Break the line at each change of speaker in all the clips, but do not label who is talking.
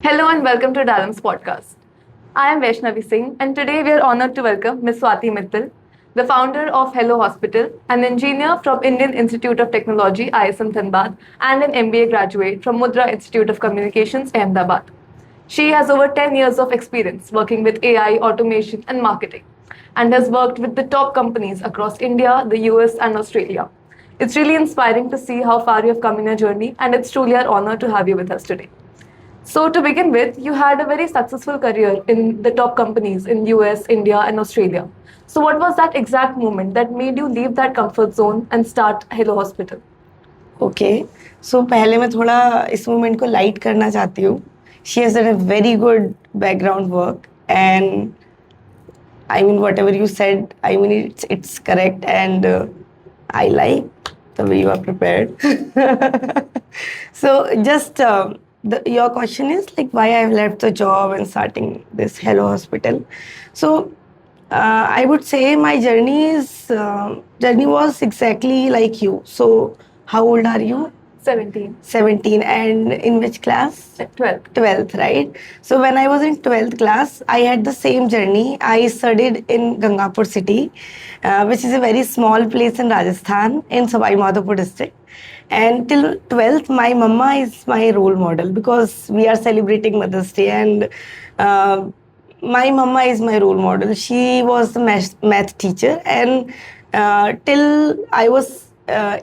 Hello and welcome to Dalam's podcast. I am Vaishnavi Singh, and today we are honored to welcome Ms. Swati Mittal, the founder of Hello Hospital, an engineer from Indian Institute of Technology ISM Dhanbad, and an MBA graduate from Mudra Institute of Communications Ahmedabad. She has over 10 years of experience working with AI, automation, and marketing, and has worked with the top companies across India, the US, and Australia. It's really inspiring to see how far you have come in your journey, and it's truly our honor to have you with us today. So to begin with, you had a very successful career in the top companies in US, India and Australia. So what was that exact moment that made you leave that comfort zone and start Hello Hospital?
Okay so पहले मैं थोड़ा इस moment को light करना चाहती हूँ. She has done a very good background work and I mean whatever you said, I mean it's correct and I like the way you are prepared. So just your question is like why I have left the job and starting this Hello Hospital. So I would say my journey was exactly like you. So how old are you?
17.
17. And in which class?
12.
12th, right? So when I was in 12th class, I had the same journey. I studied in Gangapur city, which is a very small place in Rajasthan, in Savai Madhopur district. And till 12th, my mama is my role model because we are celebrating Mother's Day, and my mama is my role model. She was the math teacher, and till I was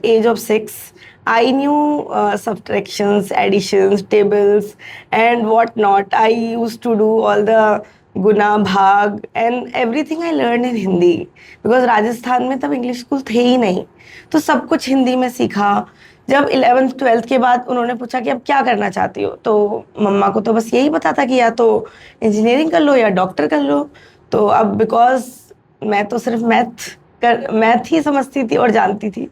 age of 6, I knew subtractions, additions, tables, and what not. I used to do all the guna, bhag, and everything I learned in Hindi because Rajasthan में तब English school थे ही नहीं, तो सब कुछ हिंदी में सीखा. जब 11th 12th के बाद उन्होंने पूछा कि अब क्या करना चाहती हो, तो मम्मा को तो बस यही पता था कि या तो इंजीनियरिंग कर लो या डॉक्टर कर लो. तो अब बिकॉज मैं तो सिर्फ मैथ ही समझती थी और जानती थी,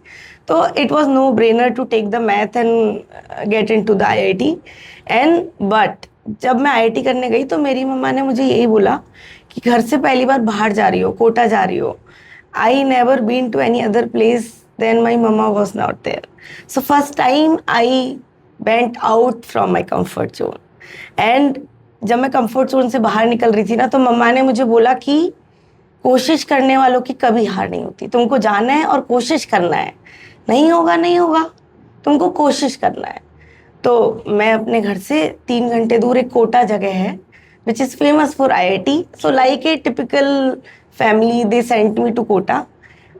तो it was no brainer to take the math and get into the IIT. And but जब मैं IIT करने गई तो मेरी मम्मा ने मुझे यही बोला कि घर से पहली बार बाहर जा रही हो, कोटा जा रही हो. I never been to any other place then my mama was not there. So first time I went out from my comfort zone. And जब मैं कम्फर्ट जोन से बाहर निकल रही थी ना, तो मम्मा ने मुझे बोला कि कोशिश करने वालों की कभी हार नहीं होती, तुमको जाना है और कोशिश करना है. नहीं होगा नहीं होगा, तुमको कोशिश करना है. तो मैं अपने घर से 3 घंटे दूर एक कोटा जगह है which is famous for IIT. So like a typical family they sent me to Kota.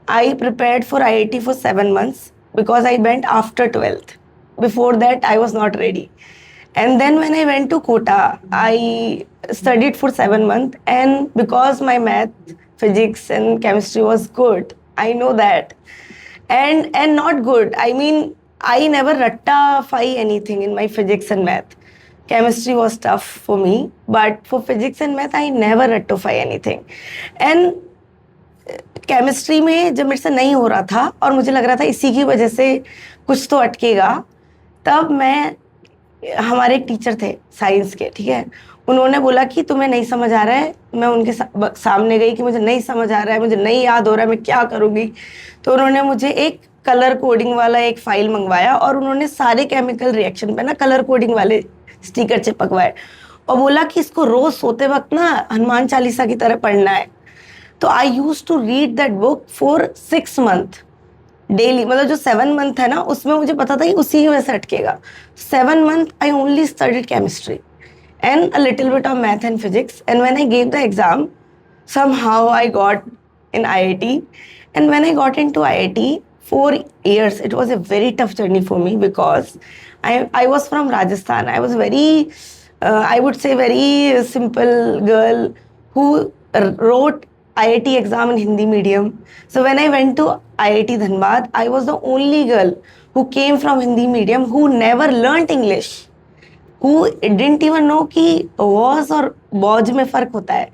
I prepared for IIT for 7 months because I went after 12th. Before that I was not ready. And then when I went to Kota, I studied for 7 months, and because my math, physics and chemistry was good, I know that. And not good, I mean I never rattafy anything in my physics and math. Chemistry was tough for me, but for physics and math I never rattafy anything. And chemistry में जब मेरे से नहीं हो रहा था और मुझे लग रहा था इसी की वजह से कुछ तो अटकेगा, तब हमारे एक टीचर थे साइंस के, ठीक है, उन्होंने बोला कि तुम्हें नहीं समझ आ रहा है. मैं उनके सामने गई कि मुझे नहीं समझ आ रहा है, मुझे नहीं याद हो रहा है, मैं क्या करूँगी. तो उन्होंने मुझे एक कलर कोडिंग वाला एक फाइल मंगवाया और उन्होंने सारे केमिकल रिएक्शन पे ना कलर कोडिंग वाले स्टिकर चिपकवाए और बोला कि इसको रोज सोते वक्त ना हनुमान चालीसा की तरह पढ़ना है. तो I use to read that book for 6 months daily. मतलब जो 7 month है ना, उसमें मुझे पता था कि उसी में से अटकेगा. 7 months I only studied chemistry and a little bit of math and physics, and when I gave the exam somehow I got in IIT. And when I got into IIT, 4 years, it was a very tough journey for me because I was from Rajasthan. I was very I would say very simple girl who wrote IIT exam in Hindi medium. So when I went to IIT Dhanbad, I was the only girl who came from Hindi medium who never learnt English, who didn't even know कि was और बौज में फ़र्क होता है,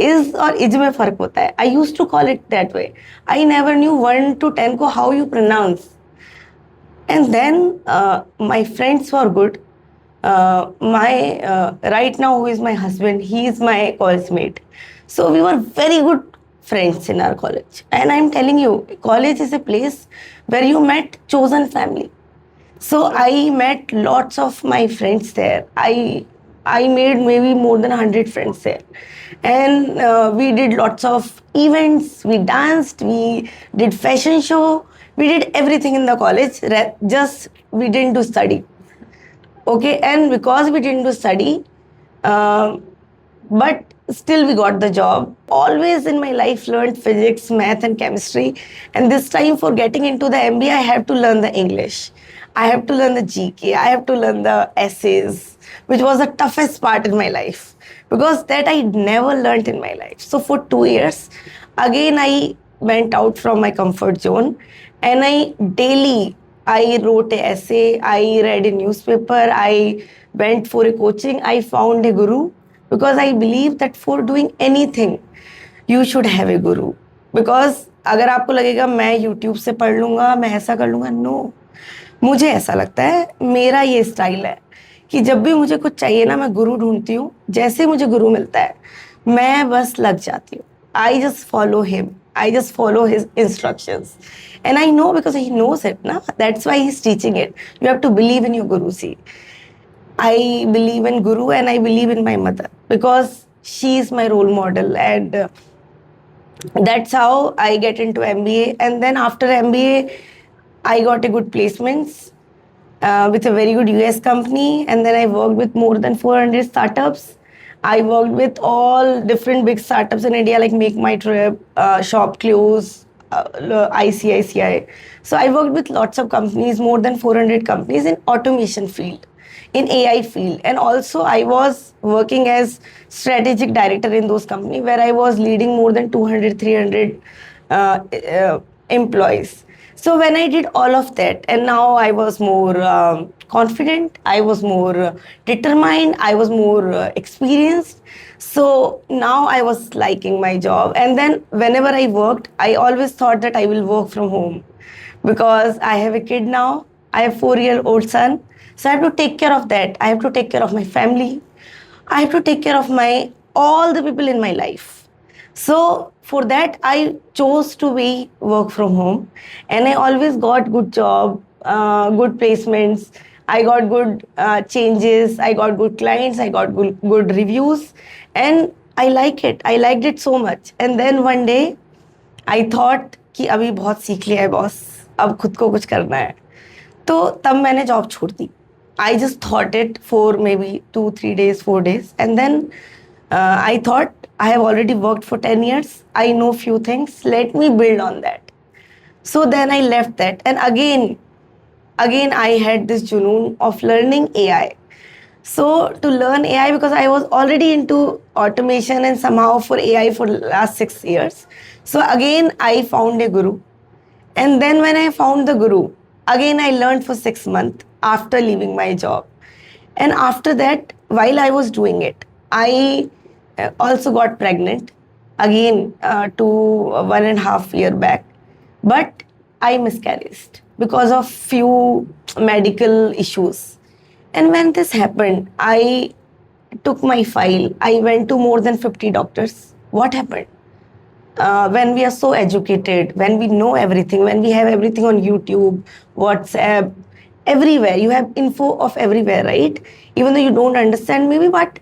is और is में फ़र्क होता है. I used to call it that way. I never knew 1 to 10 को how you pronounce. And then my friends were good. Right now who is my husband, he is my college mate. So we were very good friends in our college. And I'm telling you, college is a place where you met chosen family. So I met lots of my friends there. I I made maybe more than 100 friends there. And we did lots of events, we danced, we did fashion show, we did everything in the college, just we didn't do study. Okay, and because we didn't do study, um, but still we got the job. Always in my life learned physics, math and chemistry, and this time for getting into the MBA I have to learn the English, I have to learn the GK, I have to learn the essays, which was the toughest part in my life because that I never learned in my life. So for 2 years again I went out from my comfort zone, and I wrote a essay, I read a newspaper, I went for a coaching, I found a guru, because I believe that for doing anything you should have a guru. Because अगर आपको लगेगा मैं YouTube से पढ़ लूँगा, मैं ऐसा कर लूँगा, नो, मुझे ऐसा लगता है, मेरा ये स्टाइल है कि जब भी मुझे कुछ चाहिए ना, मैं गुरु ढूंढती हूँ. जैसे मुझे गुरु मिलता है मैं बस लग जाती हूँ. I just follow him, I just follow his instructions. And I know because he knows it, na? That's why he's teaching it. You have to believe in your guru. See, I believe in guru and I believe in my mother because she is my role model, and that's how I get into MBA. And then after MBA, I got a good placements with a very good US company, and then I worked with more than 400 startups. I worked with all different big startups in India like Make My Trip, Shop Close, ICICI. So I worked with lots of companies, more than 400 companies in automation field, in AI field. And also I was working as strategic director in those companies where I was leading more than 200, 300 employees. So when I did all of that, and now I was more confident, I was more determined, I was more experienced. So now I was liking my job. And then whenever I worked, I always thought that I will work from home because I have a kid now. I have 4-year-old son. So I have to take care of that. I have to take care of my family. I have to take care of my all the people in my life. So for that, I chose to be work from home, and I always got good job, good placements. I got good changes. I got good clients. I got good reviews, and I like it. I liked it so much. And then one day, I thought कि अभी बहुत सीख लिया है boss, अब खुद को कुछ करना है. तो तब मैंने जॉब छोड़ दी. I just thought it for maybe 2, 3 days, 4 days, and then I thought I have already worked for 10 years. I know few things. Let me build on that. So then I left that, and again I had this junoon of learning AI. So to learn AI, because I was already into automation and somehow for AI for last 6 years. So again I found a guru, and then when I found the guru, again I learned for 6 months after leaving my job. And after that, while I was doing it, I also got pregnant again 1.5 years back. But I miscarried because of few medical issues. And when this happened, I took my file. I went to more than 50 doctors. What happened? When we are so educated, when we know everything, when we have everything on YouTube, WhatsApp, everywhere, you have info of everywhere, right? Even though you don't understand maybe, but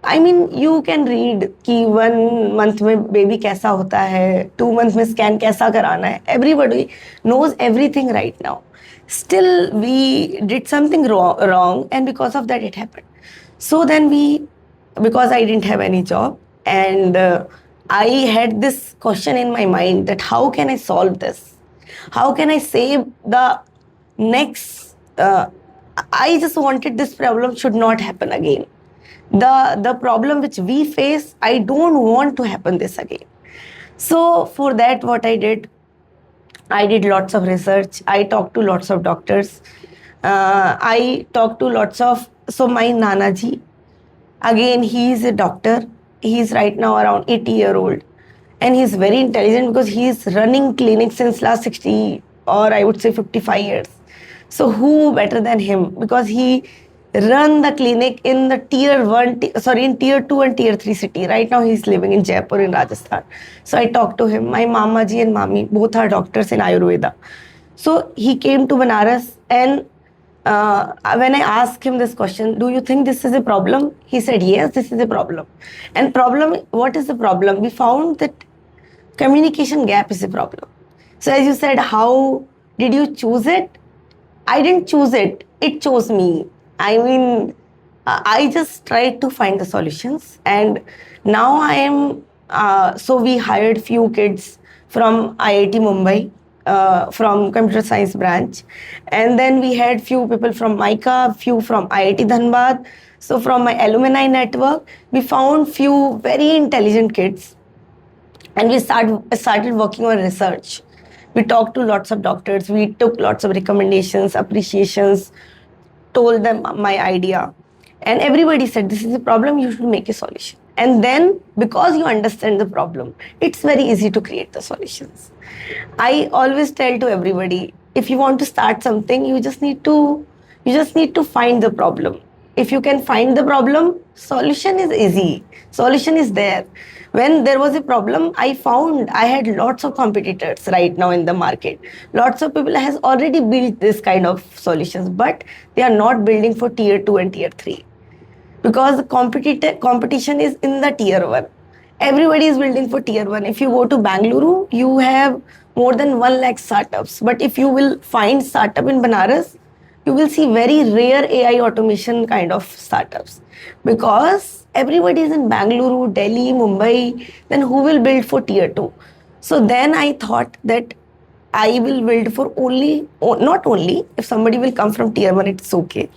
I mean, you can read कि 1 month में baby कैसा होता है, 2 months में scan कैसा कराना है. Everybody knows everything right now. Still, we did something wrong, and because of that, it happened. So then because I didn't have any job, and I had this question in my mind that how can I solve this? How can I save the next? I just wanted this problem should not happen again. The problem which we face, I don't want to happen this again. So for that, what I did lots of research. I talked to lots of doctors. I talked to so my Nana ji, again, he is a doctor. He is right now around 80-year-old. And he's very intelligent because he is running clinics since last 60 or I would say 55 years. So who better than him? Because he run the clinic in the in tier 2 and tier 3 city. Right now he's living in Jaipur in Rajasthan. So I talked to him. My mama ji and mami both are doctors in Ayurveda. So he came to Banaras, and when I asked him this question, do you think this is a problem? He said, yes, this is a problem. And problem, what is the problem? We found that communication gap is a problem. So as you said, how did you choose it? I didn't choose it. It chose me. I mean, I just tried to find the solutions. And now I am, so we hired few kids from IIT Mumbai, from computer science branch. And then we had few people from MICA, few from IIT Dhanbad. So from my alumni network, we found few very intelligent kids, and we started working on research. We talked to lots of doctors, we took lots of recommendations, appreciations, told them my idea, and everybody said, this is a problem, you should make a solution. And then, because you understand the problem, it's very easy to create the solutions. I always tell to everybody, if you want to start something, you just need to find the problem. If you can find the problem, solution is easy, solution is there. When there was a problem, I found I had lots of competitors right now in the market. Lots of people has already built this kind of solutions, but they are not building for tier 2 and tier 3, because the competition is in the tier 1. Everybody is building for tier 1. If you go to Bangalore, you have more than 1 lakh startups. But if you will find startup in Banaras, you will see very rare AI automation kind of startups, because everybody is in Bangalore, Delhi, Mumbai. Then who will build for tier 2? So then I thought that I will build for not only, if somebody will come from tier 1, it's okay,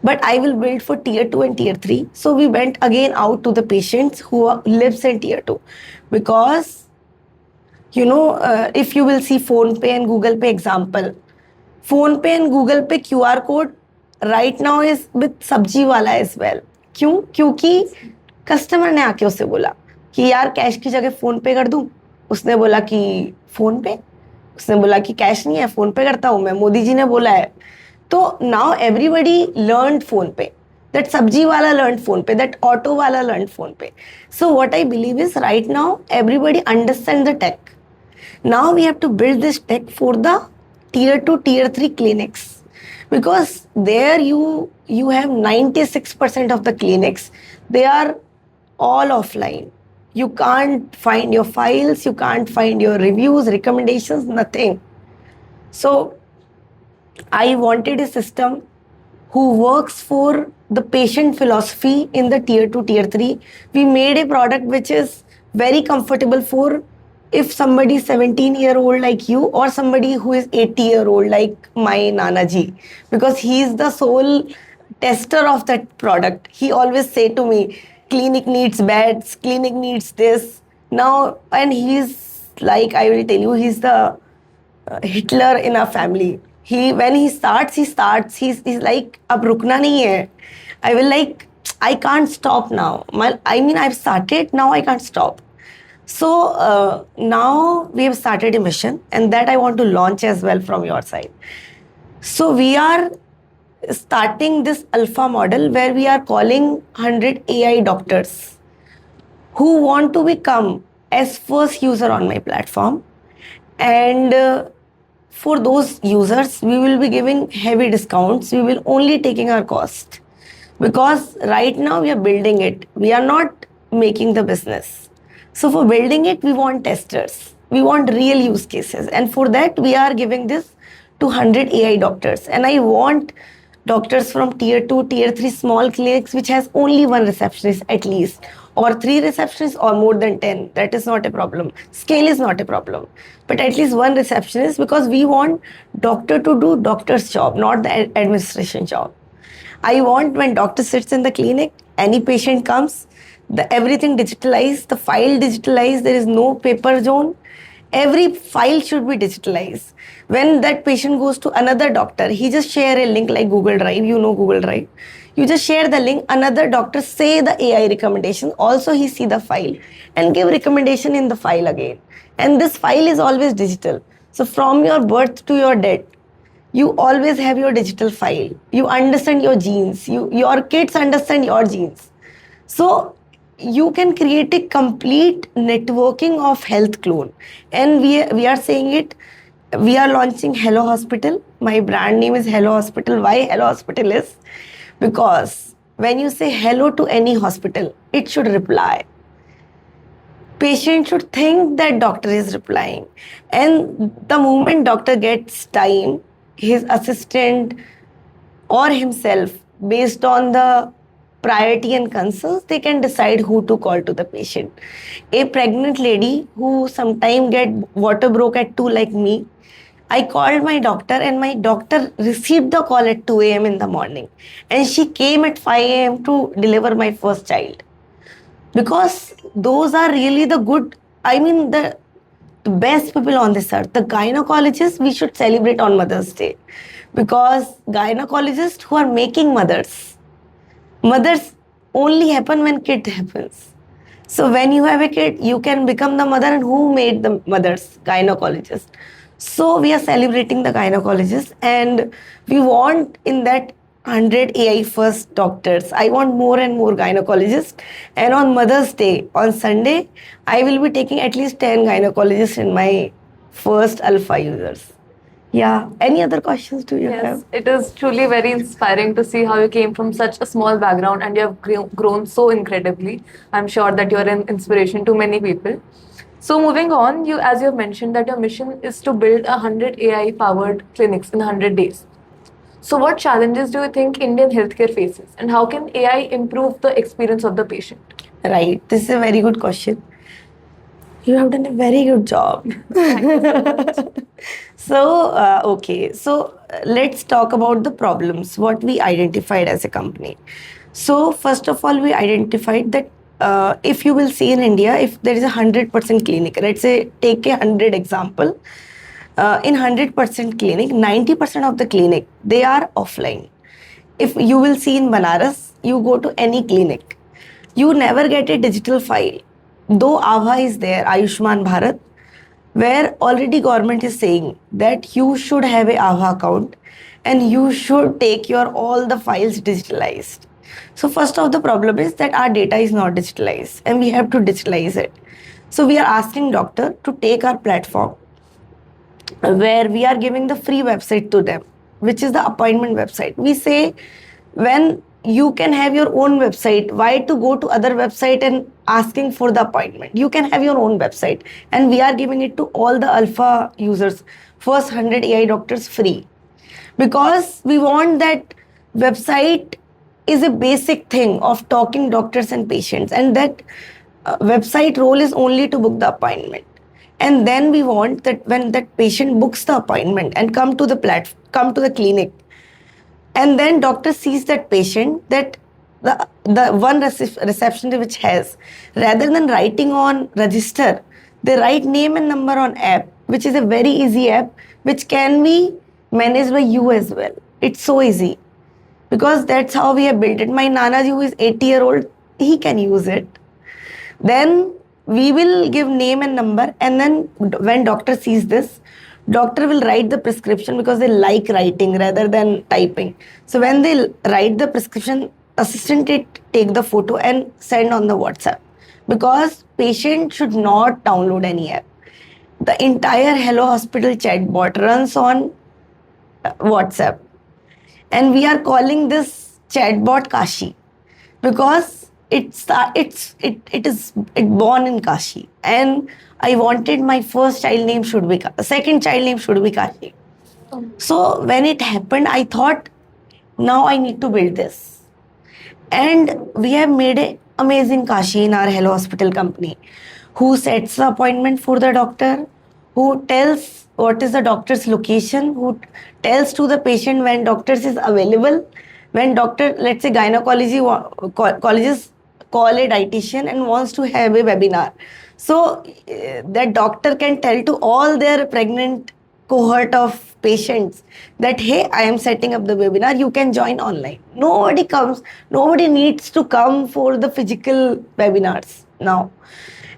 but I will build for tier 2 and tier 3. So we went again out to the patients who lives in tier 2, because if you will see PhonePe and Google Pay example, PhonePe and Google Pay QR code right now is with सब्जी वाला as well. क्यों? क्योंकि customer ने आके उससे बोला कि यार कैश की जगह फोन पे कर दूं. उसने बोला कि फोन पे. उसने बोला कि कैश नहीं है, फोन पे करता हूं मैं, मोदी जी ने बोला है. तो now everybody learned फोन पे. That sabji wala learned phone pay, that auto wala learned phone pay. So what I believe is, right now everybody understands the tech. Now we have to build this tech for the tier 2, tier 3 clinics, because there you have 96% of the clinics, they are all offline. You can't find your files, you can't find your reviews, recommendations, nothing. So I wanted a system who works for the patient philosophy in the tier 2, tier 3. We made a product which is very comfortable for if somebody 17-year-old like you, or somebody who is 80-year-old like my Nana ji, because he is the sole tester of that product. He always say to me, clinic needs beds, clinic needs this. Now, and he's like, I will tell you, he's the Hitler in our family. When he starts, he's like, ab rukna nahi hai. I will like, I can't stop now. I've started, now I can't stop. So now we have started a mission, and that I want to launch as well from your side. So we are starting this alpha model where we are calling 100 AI doctors who want to become as first user on my platform. And for those users, we will be giving heavy discounts. We will only taking our cost, because right now we are building it. We are not making the business. So for building it, we want testers. We want real use cases. And for that, we are giving this to 100 AI doctors. And I want doctors from tier 2, tier 3 small clinics which has only one receptionist at least, or 3 receptionists or more than 10. That is not a problem. Scale is not a problem. But at least one receptionist, because we want doctor to do doctor's job, not the administration job. I want when doctor sits in the clinic, any patient comes, everything digitalized, the file digitalized, there is no paper zone. Every file should be digitalized. When that patient goes to another doctor, he just share a link like Google Drive, Google Drive. You just share the link, another doctor say the AI recommendation, also he see the file and give recommendation in the file again. And this file is always digital. So from your birth to your death, you always have your digital file. You understand your genes. Your kids understand your genes. So you can create a complete networking of health clone. And we are saying it, we are launching Hello Hospital. My brand name is Hello Hospital. Why Hello Hospital is? Because when you say hello to any hospital, it should reply. Patient should think that doctor is replying. And the moment doctor gets time, his assistant or himself, based on the priority and concerns, they can decide who to call to the patient. A pregnant lady who sometime get water broke at 2 like me, I called my doctor and my doctor received the call at 2 a.m. in the morning, and she came at 5 a.m. to deliver my first child. Because those are really the good, I mean, the best people on this earth. The gynecologists we should celebrate on Mother's Day, because gynecologists who are making mothers only happen when kid happens. So when you have a kid, you can become the mother, and who made the mothers? Gynecologist. So we are celebrating the gynecologists, and we want in that 100 AI first doctors. I want more and more gynecologists. And on Mother's Day, on Sunday, I will be taking at least 10 gynecologists in my first alpha users. Yeah. Any other questions do you
Yes,
have?
it is truly very inspiring to see how you came from such a small background and you have grown so incredibly. I'm sure that you're an inspiration to many people. So moving on, as you have mentioned that your mission is to build 100 AI powered clinics in 100 days. So what challenges do you think Indian healthcare faces and how can AI improve the experience of the patient?
Right. This is a very good question. You have done a very good job. Let's talk about the problems, what we identified as a company. So, first of all, we identified that if you will see in India, if there is a 100% clinic, let's say take a 100 example, in 100% clinic, 90% of the clinic, they are offline. If you will see in Banaras, you go to any clinic, you never get a digital file. Though Ava is there, Ayushman Bharat, where already government is saying that you should have a Ava account and you should take your all the files digitalized. So first of the problem is that our data is not digitalized and we have to digitalize it. So we are asking doctor to take our platform where we are giving the free website to them, which is the appointment website. We say when you can have your own website, why to go to other website and asking for the appointment? You can have your own website, and we are giving it to all the alpha users, first 100 AI doctors free, because we want that website is a basic thing of talking doctors and patients, and that website role is only to book the appointment. And then we want that when that patient books the appointment and come to the clinic, and then doctor sees that patient, that the one receptionist which has, rather than writing on register, they write name and number on app, which is a very easy app which can be managed by you as well. It's so easy, because that's how we have built it. My Nanaji, who is 80-year-old, he can use it. Then we will give name and number, and then when doctor sees this, doctor will write the prescription, because they like writing rather than typing. So when they write the prescription, assistant take the photo and send on the WhatsApp, because patient should not download any app. The entire Hello Hospital chatbot runs on WhatsApp, and we are calling this chatbot Kashi, because it is born in Kashi, and I wanted my first child name should be second child name should be Kashi. So when it happened, I thought, now I need to build this, and we have made an amazing Kashi in our Hello Hospital company, who sets the appointment for the doctor, who tells what is the doctor's location, who tells to the patient when doctors is available, when doctor, let's say gynecologist call a dietitian and wants to have a webinar. So that doctor can tell to all their pregnant cohort of patients that, hey, I am setting up the webinar, you can join online. Nobody needs to come for the physical webinars now.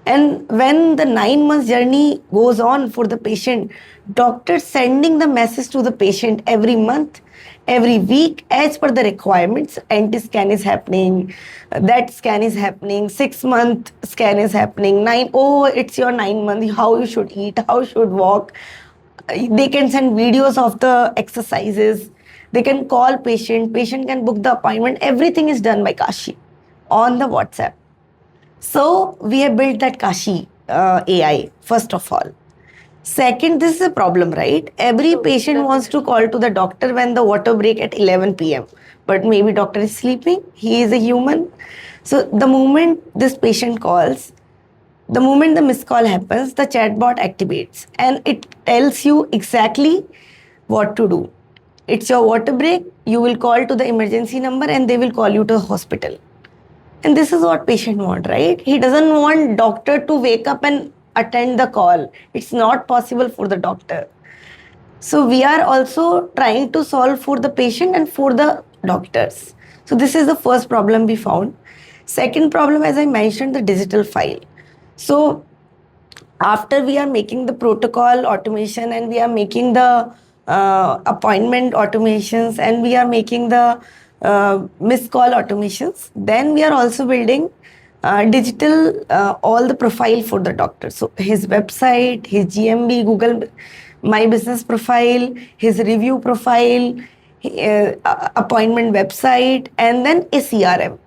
And when the 9 months journey goes on for the patient, doctor sending the message to the patient every month, every week, as per the requirements. Anti-scan is happening, that scan is happening, 6-month scan is happening, it's your 9 month, how you should eat, how you should walk. They can send videos of the exercises. They can call patient can book the appointment. Everything is done by Kashi on the WhatsApp. So we have built that Kashi AI first of all. Second, this is a problem, right? Every
True,
patient wants to call to the doctor when the water break at 11 p.m. But maybe doctor is sleeping. He is a human. So the moment this patient calls, the moment the missed call happens, the chatbot activates and it tells you exactly what to do. It's your water break. You will call to the emergency number and they will call you to the hospital. And this is what patient want, right? He doesn't want doctor to wake up and attend the call. It's not possible for the doctor. So we are also trying to solve for the patient and for the doctors. So this is the first problem we found. Second problem, as I mentioned, the digital file. So after we are making the protocol automation and we are making the appointment automations and we are making the missed call automations, then we are also building digital all the profile for the doctor. So his website, his GMB, Google My Business profile, his review profile, appointment website, and then a CRM,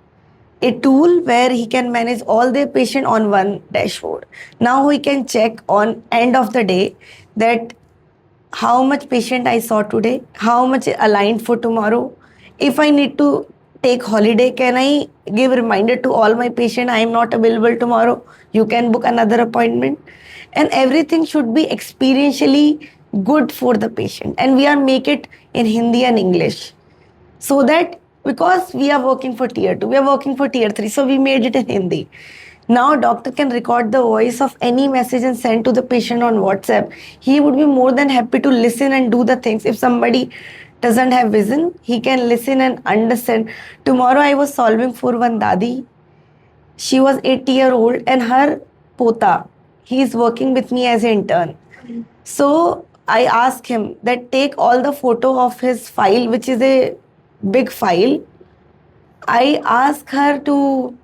a tool where he can manage all their patient on one dashboard. Now he can check on end of the day that how much patient I saw today, how much aligned for tomorrow. If I need to take holiday, can I give reminder to all my patient I am not available tomorrow? You can book another appointment. And everything should be experientially good for the patient. And we are make it in Hindi and English. So that because we are working for tier 2, we are working for tier 3, so we made it in Hindi. Now doctor can record the voice of any message and send to the patient on WhatsApp. He would be more than happy to listen and do the things. If somebody doesn't have vision, he can listen and understand. Tomorrow I was solving for one dadi. She was 8-year-old and her pota, he is working with me as an intern. So I asked him that take all the photo of his file, which is a big file. I ask her to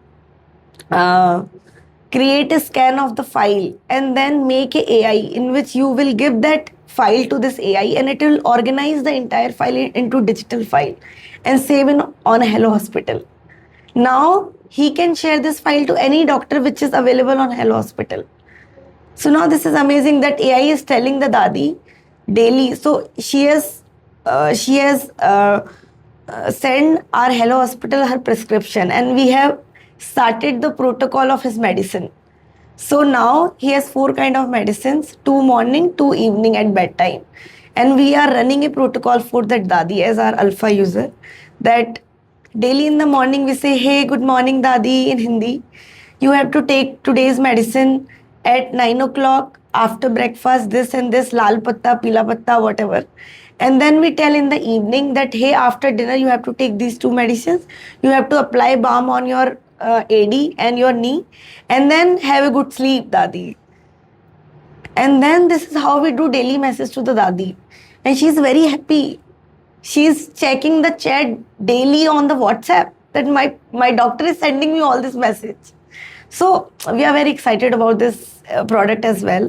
create a scan of the file and then make a AI in which you will give that file to this AI and it will organize the entire file into digital file and save in on Hello Hospital. Now he can share this file to any doctor which is available on Hello Hospital. So now this is amazing that AI is telling the dadi daily. So she has sent our Hello Hospital her prescription and we have started the protocol of his medicine. So now he has 4 kind of medicines, 2 morning, 2 evening at bedtime. And we are running a protocol for that dadi as our alpha user, that daily in the morning we say, hey, good morning dadi in Hindi. You have to take today's medicine at 9 o'clock after breakfast, this and this, lal patta, pila patta, whatever. And then we tell in the evening that, hey, after dinner you have to take these 2 medicines. You have to apply balm on your AD and your knee and then have a good sleep, dadi. And then this is how we do daily message to the dadi. And she's very happy. She's checking the chat daily on the WhatsApp that my doctor is sending me all this message. So we are very excited about this product as well.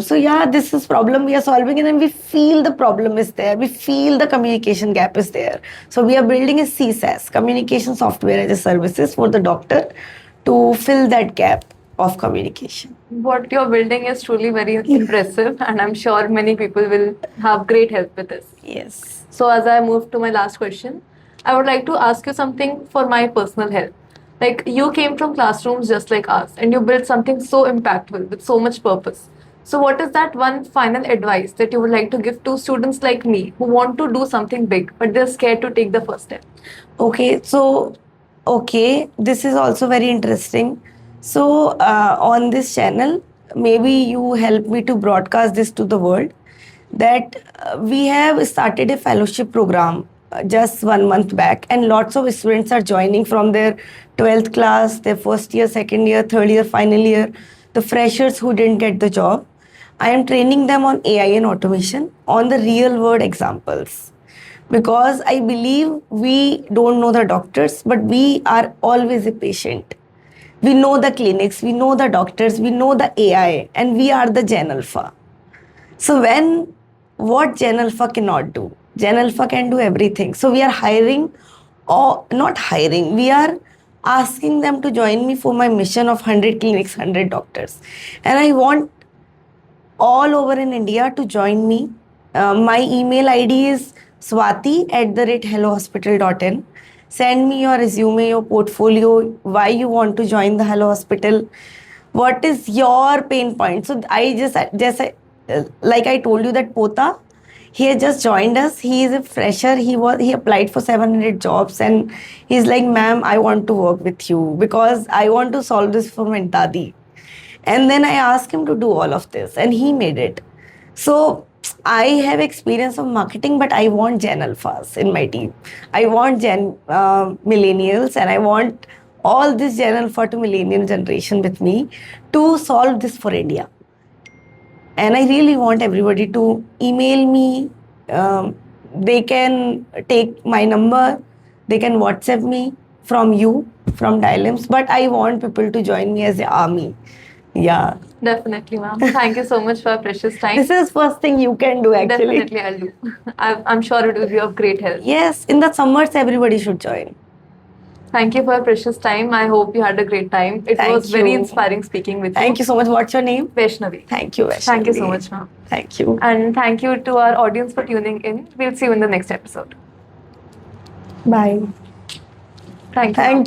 So yeah, this is problem we are solving and then we feel the problem is there. We feel the communication gap is there. So we are building a CSaaS, communication software as a services for the doctor to fill that gap of communication.
What you're building is truly very impressive, and I'm sure many people will have great help with this.
Yes.
So, as I move to my last question, I would like to ask you something for my personal help. Like, you came from classrooms just like us, and you built something so impactful with so much purpose. So, what is that one final advice that you would like to give to students like me who want to do something big, but they're scared to take the first step?
Okay, this is also very interesting. So on this channel, maybe you help me to broadcast this to the world that we have started a fellowship program just 1 month back and lots of students are joining from their 12th class, their first year, second year, third year, final year, the freshers who didn't get the job. I am training them on AI and automation on the real world examples. Because I believe we don't know the doctors, but we are always a patient. We know the clinics, we know the doctors, we know the AI, and we are the Gen Alpha. So what Gen Alpha cannot do? Gen Alpha can do everything. So we are hiring, or not hiring, we are asking them to join me for my mission of 100 clinics, 100 doctors. And I want all over in India to join me. My email ID is swati@hellohospital.in. Send me your resume, your portfolio, why you want to join the Hello Hospital, what is your pain point. So I just like I told you that Pota, he had just joined us. He is a fresher. He applied for 700 jobs and he's like, ma'am, I want to work with you because I want to solve this for my dadi. And then I asked him to do all of this and he made it. So I have experience of marketing, but I want Gen Alphas in my team. I want Gen millennials, and I want all this Gen Alpha to millennial generation with me to solve this for India. And I really want everybody to email me. They can take my number. They can WhatsApp me from you, from Dialems. But I want people to join me as an army. Yeah.
Definitely, ma'am. Thank you so much for your precious time.
This is first thing you can do actually.
Definitely, I'll do. I'm sure it will be of great help.
Yes, in the summers everybody should join.
Thank you for your precious time. I hope you had a great time. It
Thank
was very
you.
inspiring speaking with you.
Thank you so much. What's your name?
Vaishnavi.
Thank you, Vaishnavi.
Thank you so much, ma'am.
Thank you.
And thank you to our audience for tuning in. We'll see you in the next episode.
Bye.
Thank you.
Thank